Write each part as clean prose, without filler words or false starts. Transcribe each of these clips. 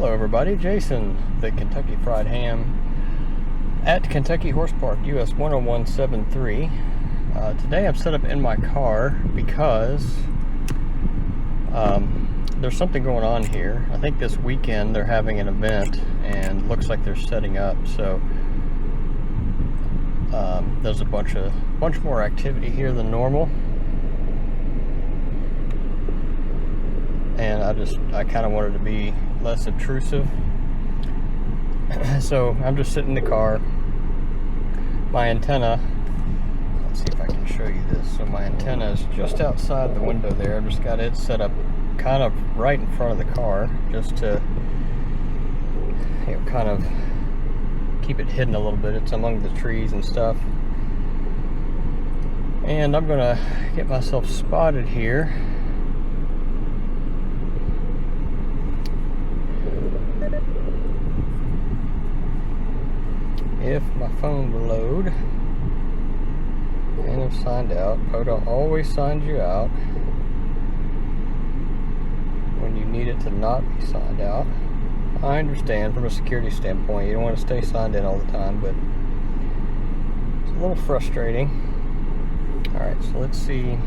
Hello everybody, Jason, the Kentucky Fried Ham at Kentucky Horse Park, US-10173. Today I'm set up in my car because there's something going on here. I think this weekend they're having an event and looks like they're setting up, so there's a bunch more activity here than normal. And I kind of wanted to be less obtrusive. So I'm just sitting in the car. My antenna, let's see if I can show you this. So my antenna is just outside the window there. I've just got it set up kind of right in front of the car, just to, kind of keep it hidden a little bit. It's among the trees and stuff. And I'm gonna get myself spotted here. If my phone will load. And I've signed out. POTA always signs you out when you need it to not be signed out. I understand from a security standpoint, you don't want to stay signed in all the time, but it's a little frustrating. Alright, so let's see. I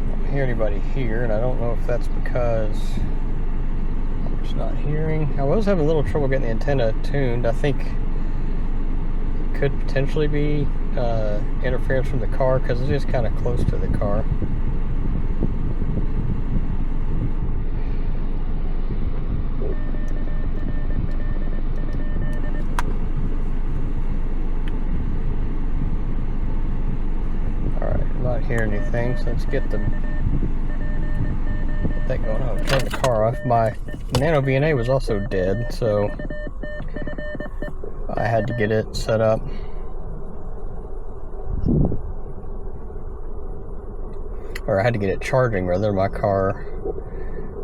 don't hear anybody here, and I don't know if that's because not hearing. I was having a little trouble getting the antenna tuned. I think it could potentially be interference from the car because it is kind of close to the car. Alright, I'm not hearing anything, so let's get that going on. Turn the car off. My Nano VNA was also dead, so I had to get it set up. Or I had to get it charging, rather. My car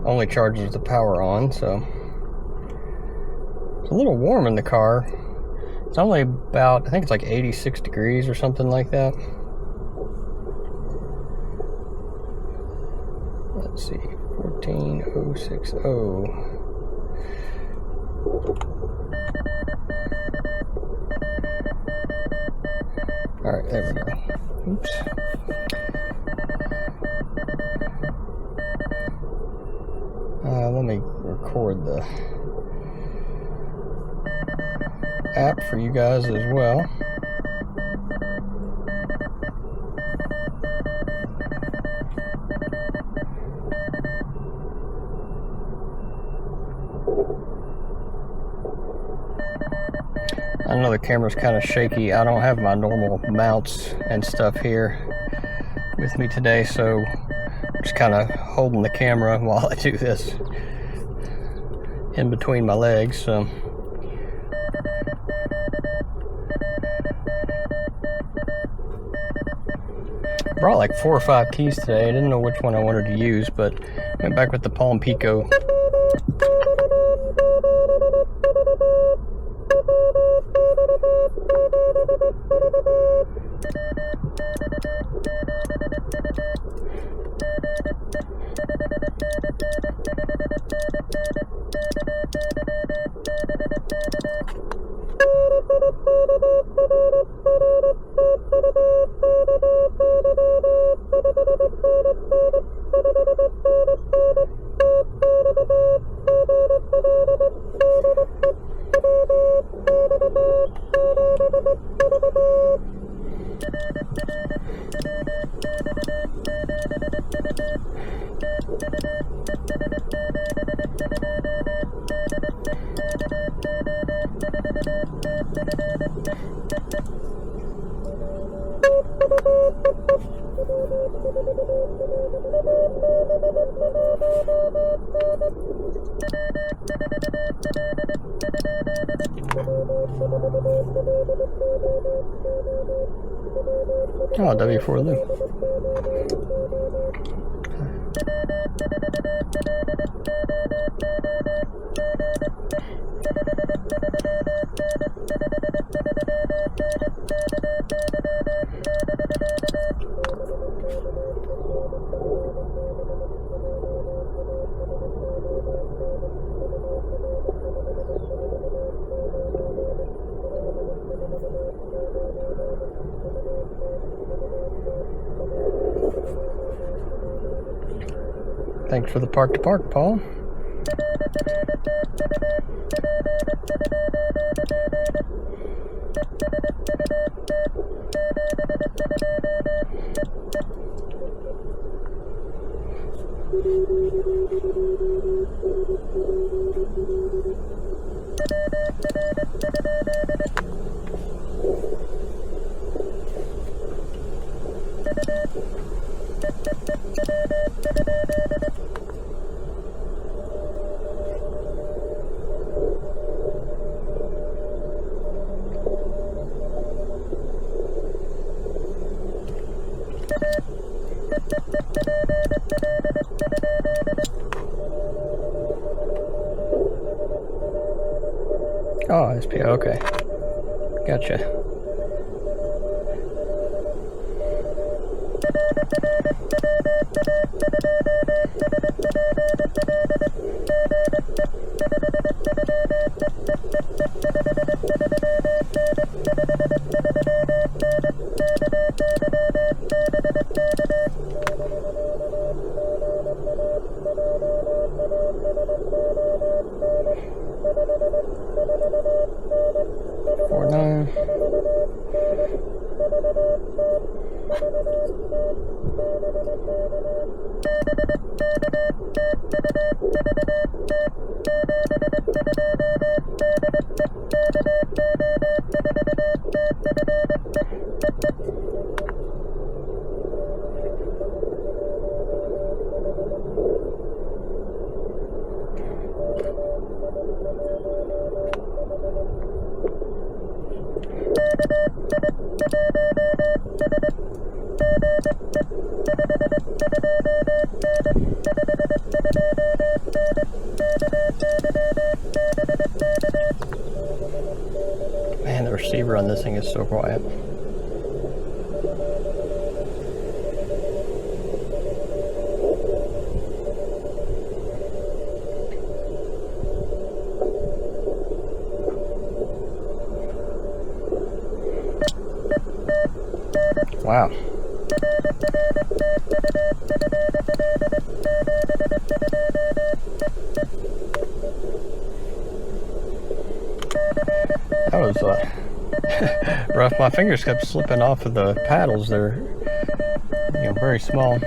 only charges the power on, so it's a little warm in the car. It's only about, I think it's like 86 degrees or something like that. Let's see. 14060. Alright, there we go. Oops. Let me record the app for you guys as well. I know the camera's kind of shaky. I don't have my normal mounts and stuff here with me today, so I'm just kind of holding the camera while I do this in between my legs. So I brought like 4 or 5 keys today. I didn't know which one I wanted to use, but went back with the Palm Pico. Oh, W4 loop. Thanks for the park to park, Paul. Oh, SPO, okay. Gotcha. Man, the receiver on this thing is so quiet. Wow. That was rough. My fingers kept slipping off of the paddles. They're, you know, very small. All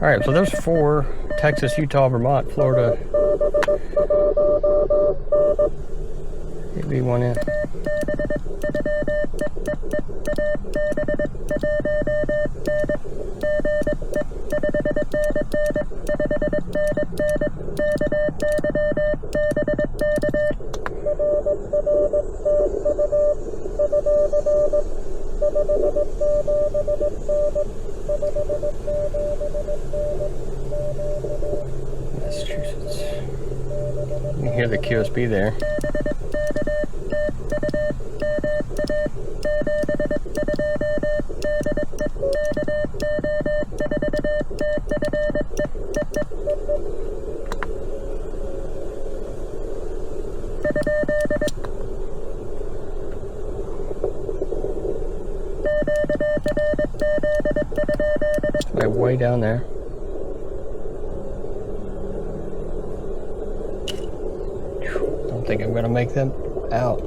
right, so there's 4: Texas, Utah, Vermont, Florida. Maybe one in. Massachusetts. You can hear the QSB there. Way down there. Don't think I'm gonna make them out.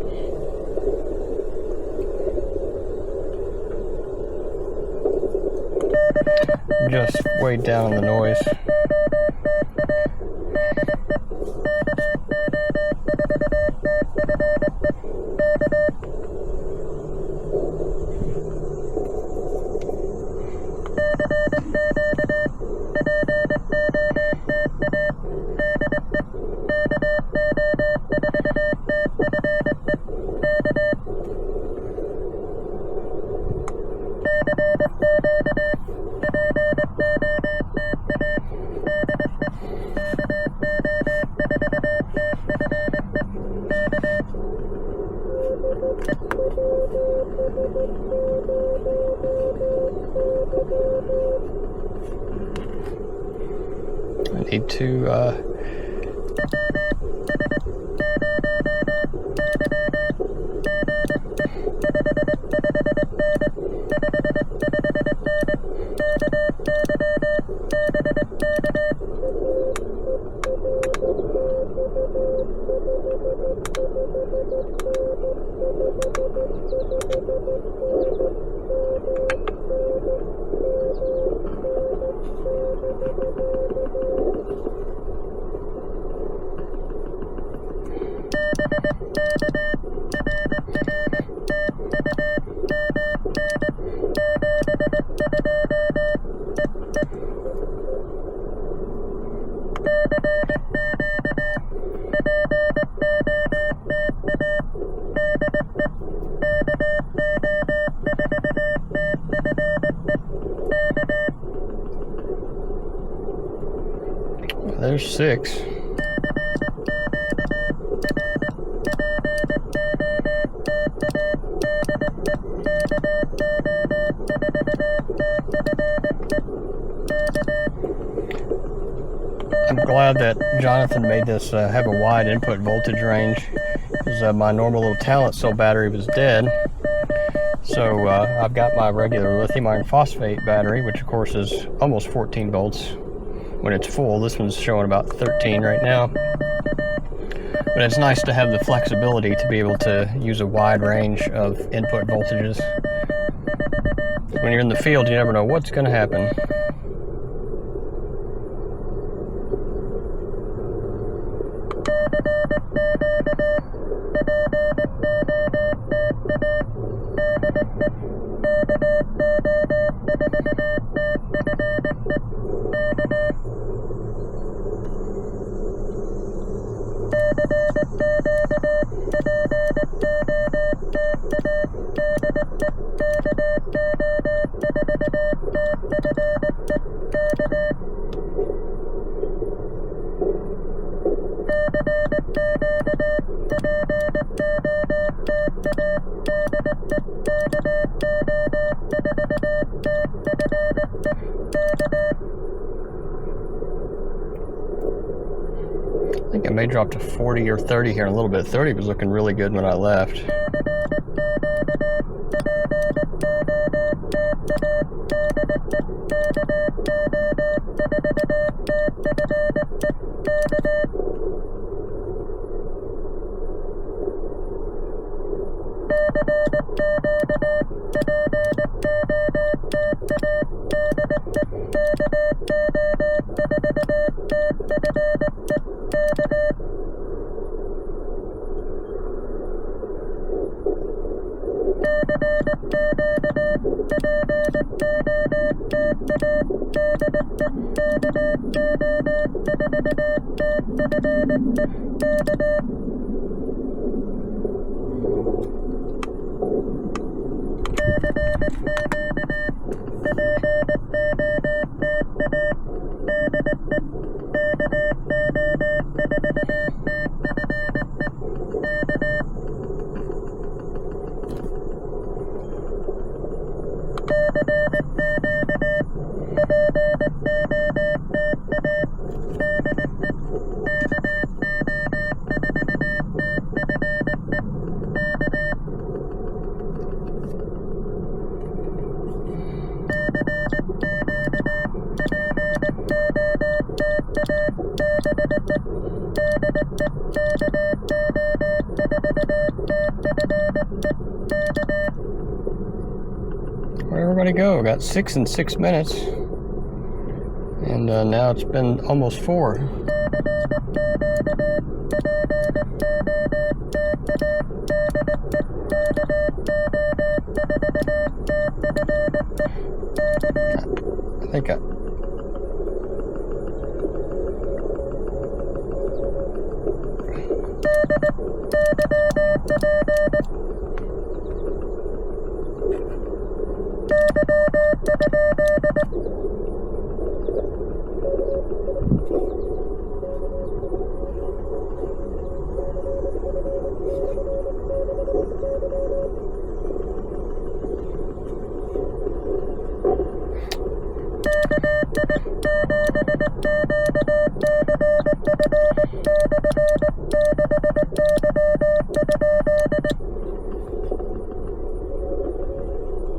Just way down in the noise. I need to there's 6. I'm glad that Jonathan made this have a wide input voltage range, because my normal little talent cell battery was dead. So I've got my regular lithium iron phosphate battery, which of course is almost 14 volts when it's full. This one's showing about 13 right now. But it's nice to have the flexibility to be able to use a wide range of input voltages. When you're in the field, you never know what's going to happen. I think it may drop to 40 or 30 here in a little bit. 30 was looking really good when I left. Where'd everybody go? Got 6 in 6 minutes. And now it's been almost 4. I think I...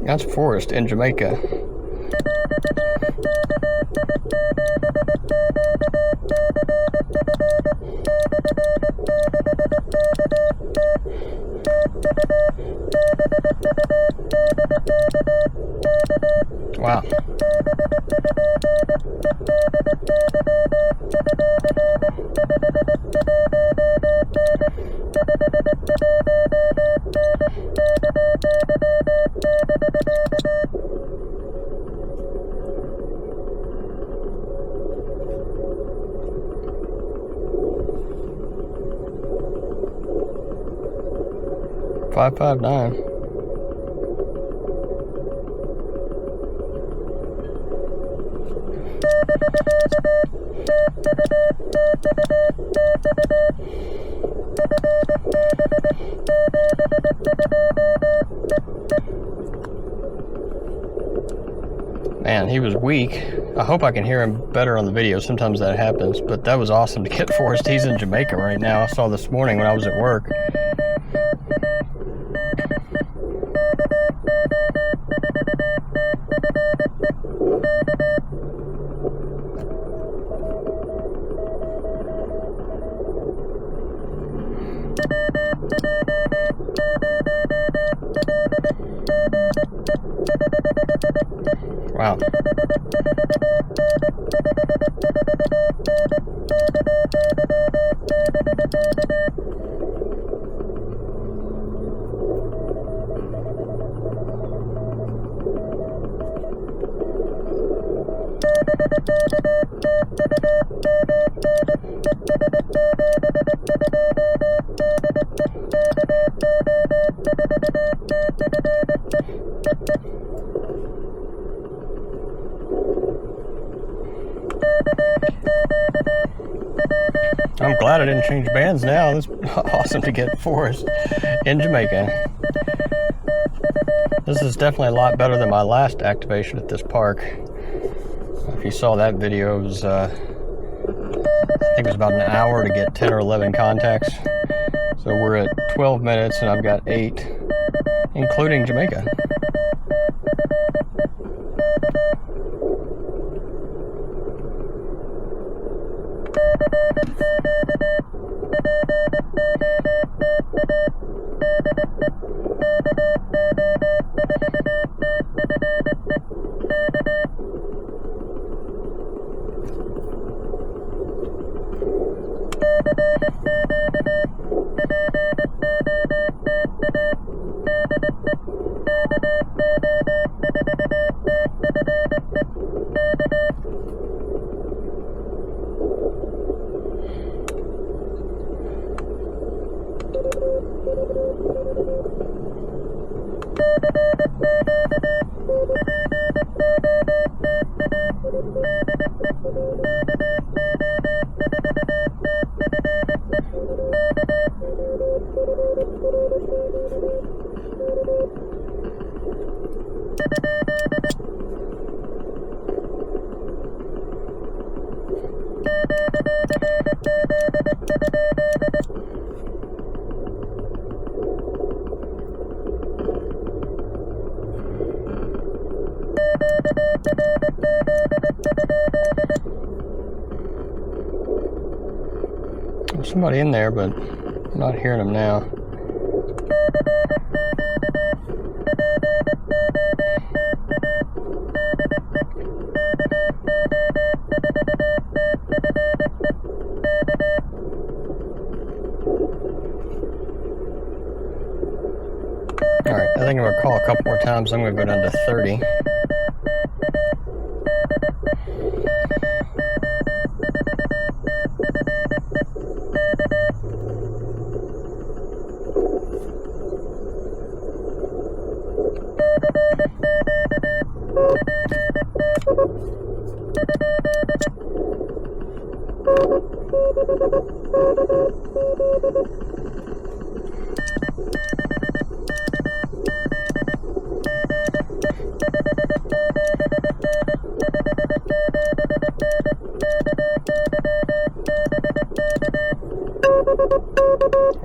That's forest in Jamaica. Wow. $559. Man, he was weak. I hope I can hear him better on the video. Sometimes that happens, but that was awesome to get Forrest. He's in Jamaica right now. I saw this morning when I was at work. Wow. I'm glad I didn't change bands now. It's awesome to get Forrest in Jamaica. This is definitely a lot better than my last activation at this park. If you saw that video, it was, I think it was about an hour to get 10 or 11 contacts. So we're at 12 minutes and I've got 8, including Jamaica. There's somebody in there, but I'm not hearing them now. Alright, I think I'm going to call a couple more times. I'm going to go down to 30.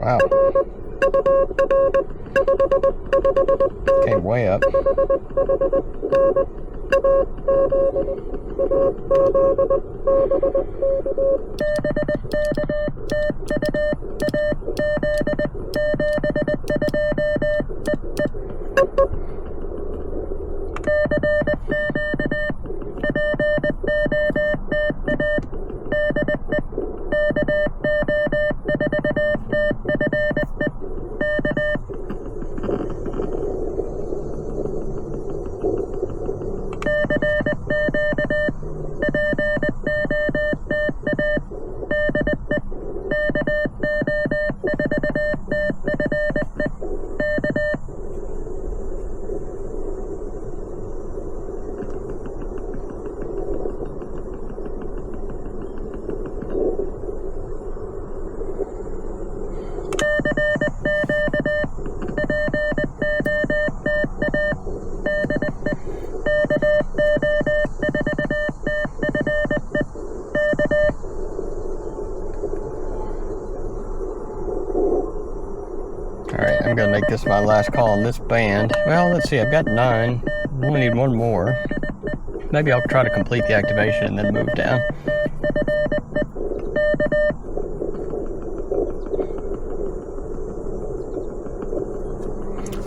Wow. Came way up. this is my last call on this band. Well, let's see, I've got 9. I only need one more. Maybe I'll try to complete the activation and then move down.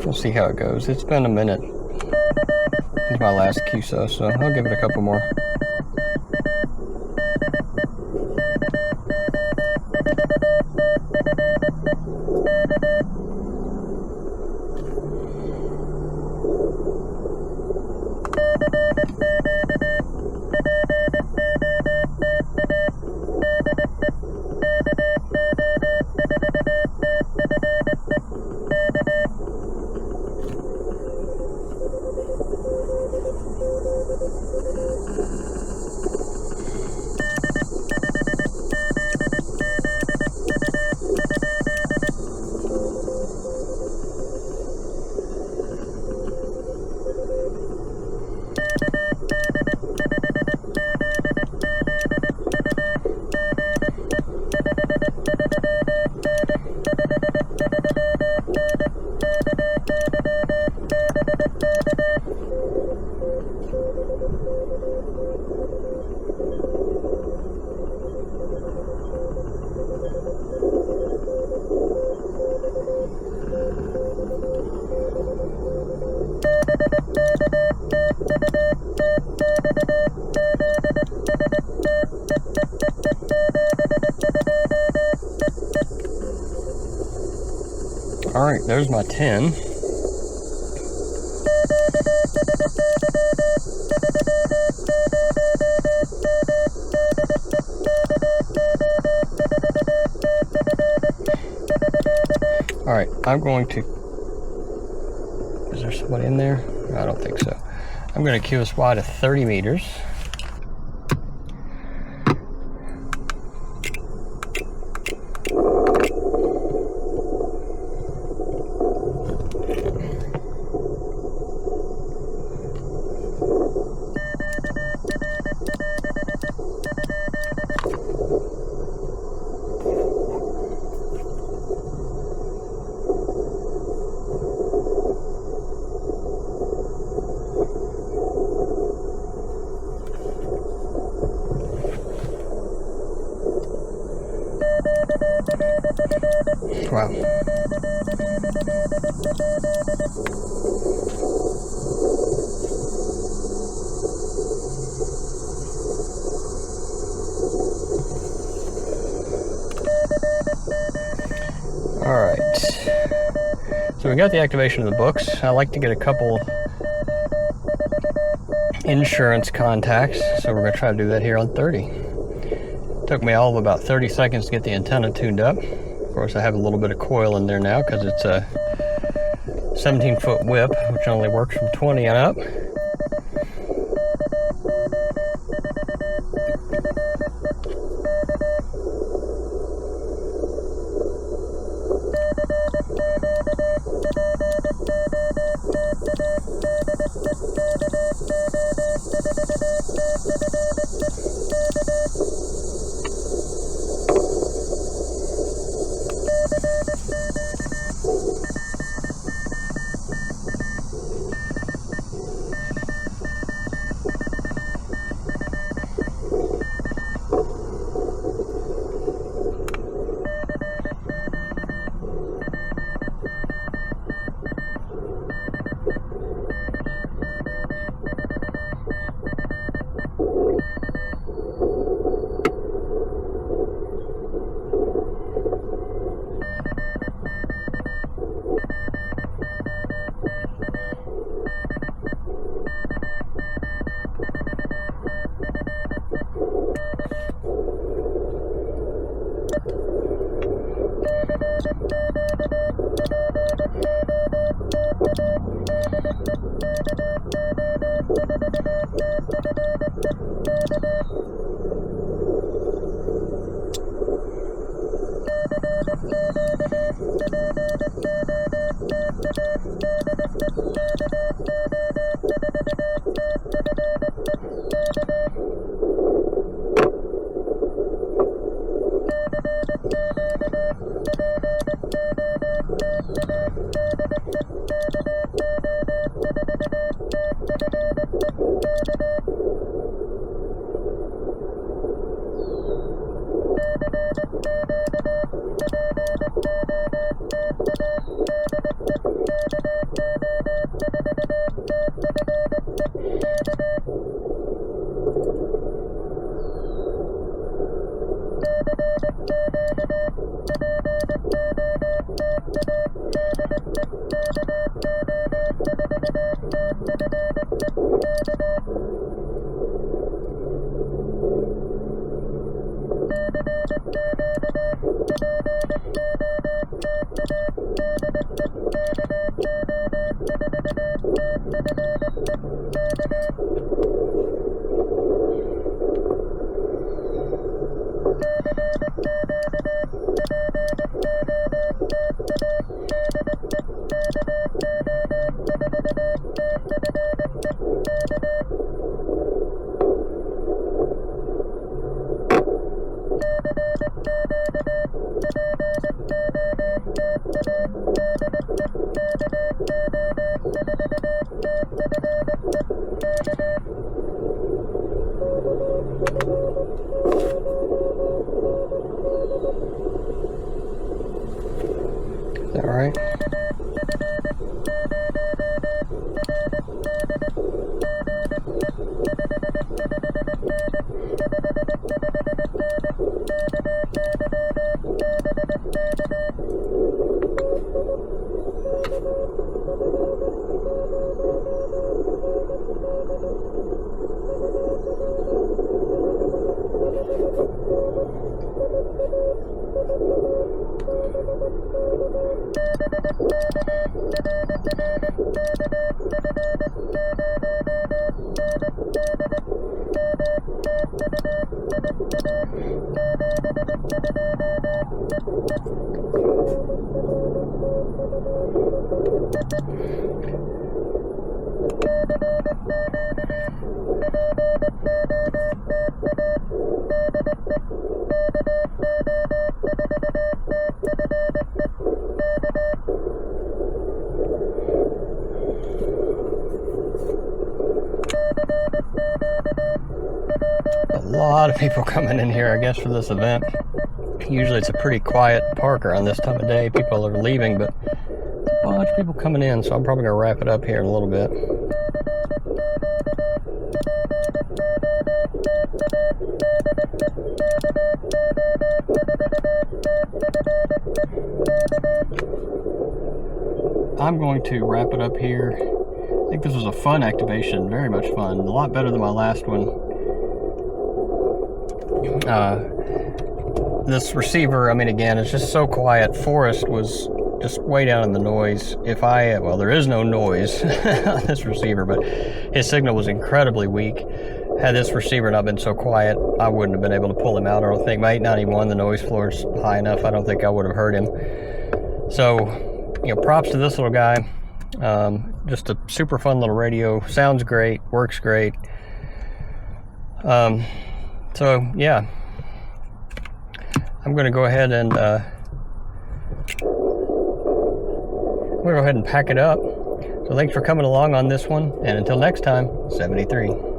We'll see how it goes. It's been a minute. It's my last QSO, so I'll give it a couple more. All right, there's my 10. All right, I'm going to, is there somebody in there? I don't think so. I'm going to QSY to 30 meters. Wow. All right. So we got the activation of the books. I like to get a couple insurance contacts, so we're going to try to do that here on 30. Took me all of about 30 seconds to get the antenna tuned up. Of course, I have a little bit of coil in there now because it's a 17-foot whip, which only works from 20 and up. All right. A lot of people coming in here, I guess, for this event. Usually it's a pretty quiet park around this time of day. People are leaving, but a bunch of people coming in, so I'm probably going to wrap it up here in a little bit. I'm going to wrap it up here. I think this was a fun activation, very much fun. A lot better than my last one. This receiver, I mean, again, it's just so quiet. Forrest was just way down in the noise. Well, there is no noise on this receiver, but his signal was incredibly weak. Had this receiver not been so quiet, I wouldn't have been able to pull him out. I don't think. My 891, the noise floor is high enough. I don't think I would have heard him. So, you know, props to this little guy. Just a super fun little radio. Sounds great, works great. So yeah, I'm going to go ahead and pack it up. So thanks for coming along on this one, and until next time, 73.